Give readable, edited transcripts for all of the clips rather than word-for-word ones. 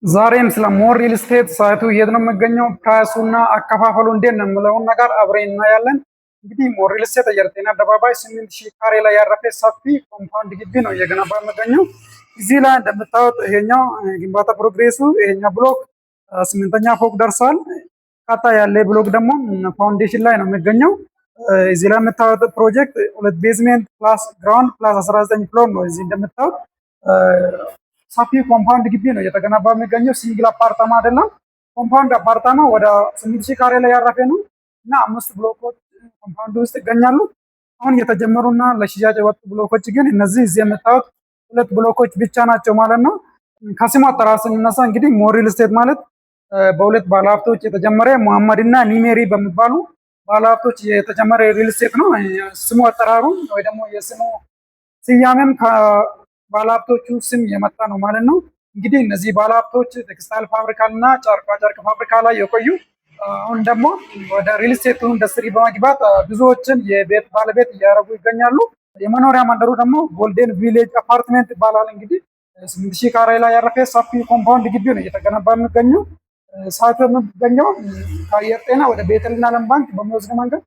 ዛሬም ስለ ሞር ሪል ስቴት ሳይቱ የት ነው የሚገኘው፣ ፕራይሱና አከፋፈሉ እንዴት ነው የምለውን ነገር አብረን እናያለን። እንግዲህ ሞር ሪል ስቴት አየር ጤና አደባባይ 8000 ካሬ ላይ ያረፈ ሰፊ ኮምፓውንድ ግቢ ነው እየገነባ የሚገኘው። እዚህ ላይ እንደምታዩት ይሄኛው ግንባታ ፕሮግሬሱ ይሄኛው ብሎክ 8ኛ ፎቅ ደርሷል። ቀጣይ ያለ ብሎክ ደግሞ ፋውንዴሽን ላይ ነው የሚገኘው። እዚህ ላይ የምታዩት ፕሮጀክት 2 ቤዝሜንት ፕላስ ግራውንድ ፕላስ 19 ፍሎር ነው። እዚህ እንደምታዩት ሰፊ ኮምፓውንድ ግቢ ነው እየተገነባ የሚገኘው። ሲንግል አፓርታማ አይደለም፣ ኮምፓውንድ አፓርታማ ወደ 8000 ካሬ ላይ ያረፈ ነው እና 5 ብሎኮች ኮምፓውንድ ውስጥ ይገኛሉ። አሁን የተጀመሩና ለሽያጭ የወጡ ብሎኮች ግን እነዚህ እዚህ የምታዩት 2 ብሎኮች ብቻ ናቸው ማለት ነው። ከስሙ አጠራር ስንነሳ እንግዲህ ሞር ሪል ስቴት ማለት በሁለት ባለሀብቶች የተጀመረ ሙሐመድ እና ኒሜሪ በሚባሉ ባለሀብቶች የተጀመረ ሪል ስቴት ነው። ስሙ አጠራሩ ወይ ደግሞ የስሙ ስያሜም ባለሀብቶቹ ስም የመጣ ነው ማለት ነው። እንግዲህ እነዚህ ባለሀብቶች ቴክስታይል ፋብሪካ እና ጨርቃ ጨርቅ ፋብሪካ ላይ የቆዩ አሁን ደግሞ ወደ ሪል ስቴቱ ኢንዱስትሪ በመግባት ብዙዎችን የቤት ባለቤት እያደረጉ ይገኛሉ። የመኖሪያ መንደሩ ደግሞ ጎልደን ቪሌጅ አፓርትሜንት ይባላል። እንግዲህ 8000 ካሬ ላይ ያረፈ ሰፊ ኮምፓውንድ ግቢ ነው እየተገነባ የሚገኘው። ሳይቱ የሚገኘው ከአየር ጤና ወደ ቤተልና ዓለም ባንክ በሚወስድ መንገድ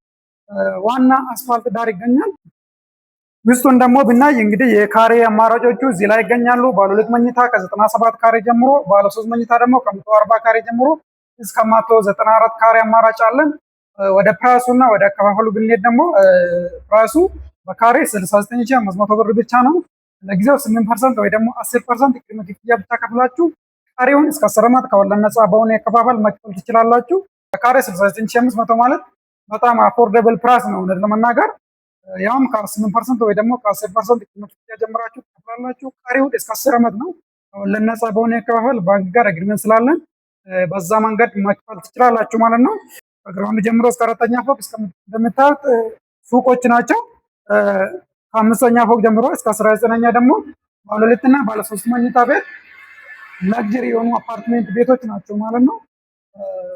ዋና አስፋልት ዳር ይገኛል። ውስጡን ደግሞ ብናይ እንግዲህ የካሬ አማራጮቹ እዚህ ላይ ይገኛሉ። ባለ 2 መኝታ ከ97 ካሬ ጀምሮ፣ ባለ 3 መኝታ ደግሞ ከ140 ካሬ ጀምሮ እስከ 194 ካሬ አማራጭ አለን። ወደ ፕራይሱ እና ወደ አከፋፈሉ ብንሄድ ደግሞ ፕራይሱ በካሬ 69500 ብር ብቻ ነው። ለጊዜው 8% ወይ ደግሞ 10% ቅድመ ክፍያ ብቻ ከፍላችሁ ካሬውን እስከ 10 ዓመት ከወለድ ነፃ በሆነ አከፋፈል መክፈል ትችላላችሁ። በካሬ 69500 ማለት በጣም አፎርደብል ፕራይስ ነው እውነት ለመናገር። ያውም ከ8% ወይ ደግሞ ከ10% ቅድመ ክፍያ ጀምራችሁ ትከፍላላችሁ። ቀሪው እስከ 10 ዓመት ነው ወለድ ነፃ በሆነ አከፋፈል ባንክ ጋር አግሪመንት ስላለን በዛ መንገድ መክፈል ትችላላችሁ ማለት ነው። ከግራውንድ ጀምሮ እስከ 4ኛ ፎቅ እንደምታዩት ሱቆች ናቸው። ከ5ኛ ፎቅ ጀምሮ እስከ 19ኛ ደግሞ ባለ 2 እና ባለ 3 መኝታ ቤት ላግጀሪ የሆኑ አፓርትሜንት ቤቶች ናቸው ማለት ነው።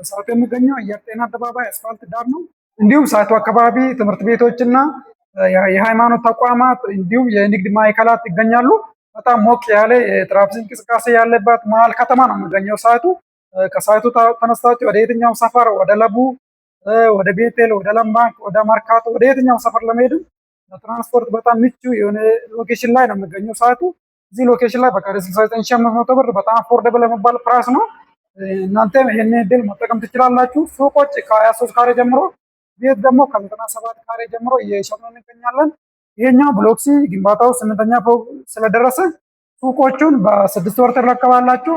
ሳይቱ የሚገኘው አየር ጤና አደባባይ አስፋልት ዳር ነው። እንዲሁም ሳይቱ አካባቢ ትምህርት ቤቶችና የሃይማኖት ተቋማት እንዲሁም የንግድ ማዕከላት ይገኛሉ። በጣም ሞቅ ያለ የትራፊክ እንቅስቃሴ ያለበት መሀል ከተማ ነው የሚገኘው ሳይቱ። ከሳይቱ ተነስታችሁ ወደ የትኛው ሰፈር ወደ ለቡ፣ ወደ ቤቴል፣ ወደ ለምባንክ፣ ወደ መርካቶ ወደ የትኛው ሰፈር ለመሄድም ለትራንስፖርት በጣም ምቹ የሆነ ሎኬሽን ላይ ነው የሚገኘው ሳይቱ። እዚህ ሎኬሽን ላይ በካሬ 69500 ብር በጣም አፎርደብል የሚባል ፕራይስ ነው። እናንተም ይህን እድል መጠቀም ትችላላችሁ። ሱቆች ከ23 ካሬ ጀምሮ፣ ቤት ደግሞ ከ97 ካሬ ጀምሮ እየሸጥን እንገኛለን። ይሄኛው ብሎክሲ ግንባታው 8ኛ ፎቅ ስለደረሰ ሱቆቹን በ6 ወር ትረከባላችሁ።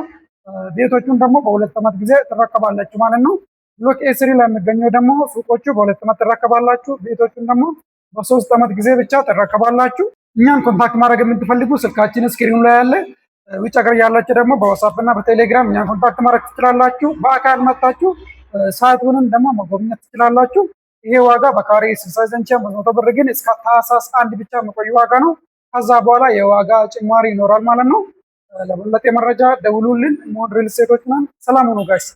ቤቶቹን ደግሞ በ2 ዓመት ጊዜ ትረከባላችሁ ማለት ነው። ብሎክ ኤ3 ላይ የሚገኘው ደግሞ ሱቆቹ በ2 ዓመት ትረከባላችሁ። ቤቶቹን ደግሞ በ3 ዓመት ጊዜ ብቻ ትረከባላችሁ። እኛን ኮንታክት ማድረግ የምትፈልጉ ስልካችን ስክሪኑ ላይ ያለ፣ ውጭ ሀገር ያላችሁ ደግሞ በዋትስአፕ እና በቴሌግራም እኛን ኮንታክት ማድረግ ትችላላችሁ። በአካል መጣችሁ ሳይቱንም ደግሞ መጎብኘት ትችላላችሁ። ይሄ ዋጋ በካሬ 69500 ብር ግን እስከ ታህሳስ 1 ብቻ የሚቆይ ዋጋ ነው። ከዛ በኋላ የዋጋ ጭማሪ ይኖራል ማለት ነው። ለበለጠ መረጃ ደውሉልን። ሞር ሪል ስቴቶች ነን። ሰላም ሁኑ ጋይስ።